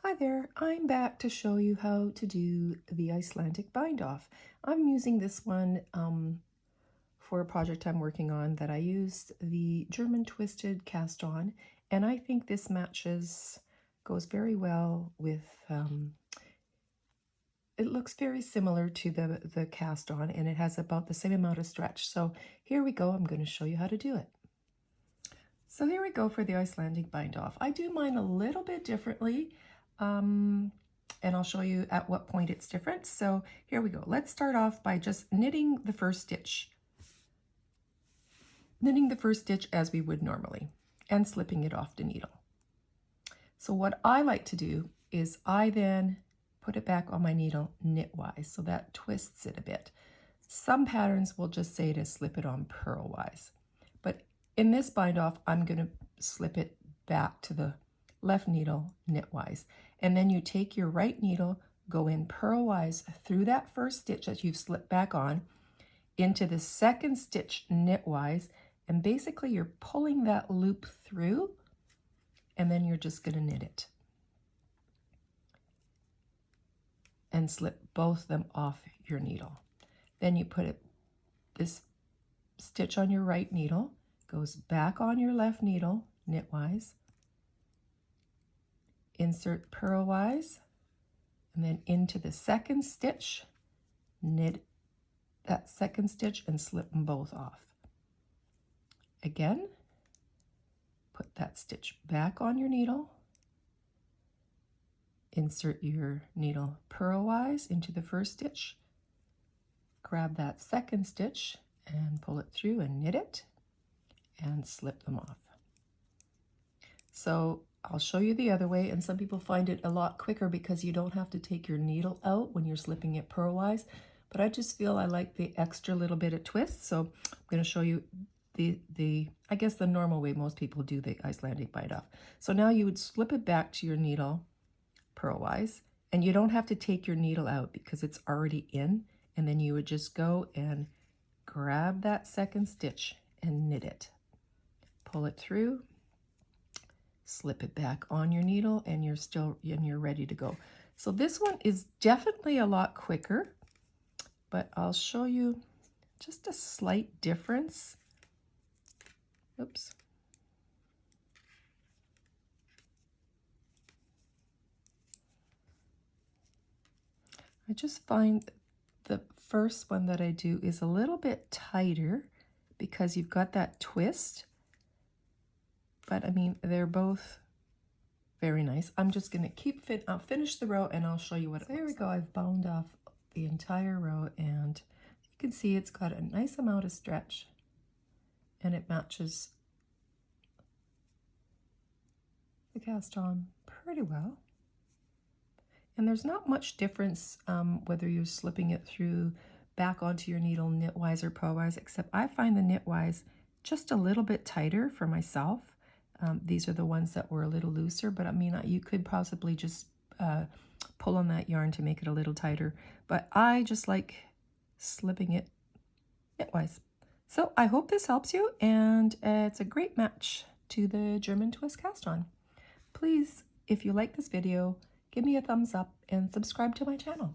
Hi there, I'm back to show you how to do the Icelandic bind-off. I'm using this one for a project I'm working on that I used the German twisted cast on, and I think this goes very well with, it looks very similar to the cast on, and it has about the same amount of stretch. So here we go, I'm going to show you how to do it. So here we go for the Icelandic bind-off. I do mine a little bit differently. And I'll show you at what point it's different. So here we go. Let's start off by just knitting the first stitch. Knitting the first stitch as we would normally and slipping it off the needle. So what I like to do is I then put it back on my needle knitwise, so that twists it a bit. Some patterns will just say to slip it on purlwise, but in this bind off I'm going to slip it back to the left needle knitwise, and then you take your right needle, go in purlwise through that first stitch that you've slipped back on into the second stitch knitwise, and basically you're pulling that loop through, and then you're just going to knit it and slip both of them off your needle. Then you put this stitch on your right needle, goes back on your left needle knitwise, insert purlwise, and then into the second stitch, knit that second stitch and slip them both off. Again, put that stitch back on your needle, insert your needle purlwise into the first stitch, grab that second stitch and pull it through and knit it and slip them off. So I'll show you the other way, and some people find it a lot quicker because you don't have to take your needle out when you're slipping it purlwise, but I just feel I like the extra little bit of twist, so I'm going to show you I guess the normal way most people do the Icelandic bind-off. So now you would slip it back to your needle purlwise, and you don't have to take your needle out because it's already in, and then you would just go and grab that second stitch and knit it. Pull it through, slip it back on your needle, and you're ready to go. So this one is definitely a lot quicker, but I'll show you just a slight difference. Oops. I just find the first one that I do is a little bit tighter because you've got that twist. But I mean, they're both very nice. I'm just going to I'll finish the row and I'll show you what it looks like. There we go. I've bound off the entire row, and you can see it's got a nice amount of stretch, and it matches the cast on pretty well. And there's not much difference whether you're slipping it through back onto your needle knitwise or purlwise, except I find the knitwise just a little bit tighter for myself. These are the ones that were a little looser, but I mean, you could possibly just pull on that yarn to make it a little tighter, but I just like slipping it knitwise. So I hope this helps you, and it's a great match to the German twist cast on. Please, if you like this video, give me a thumbs up and subscribe to my channel.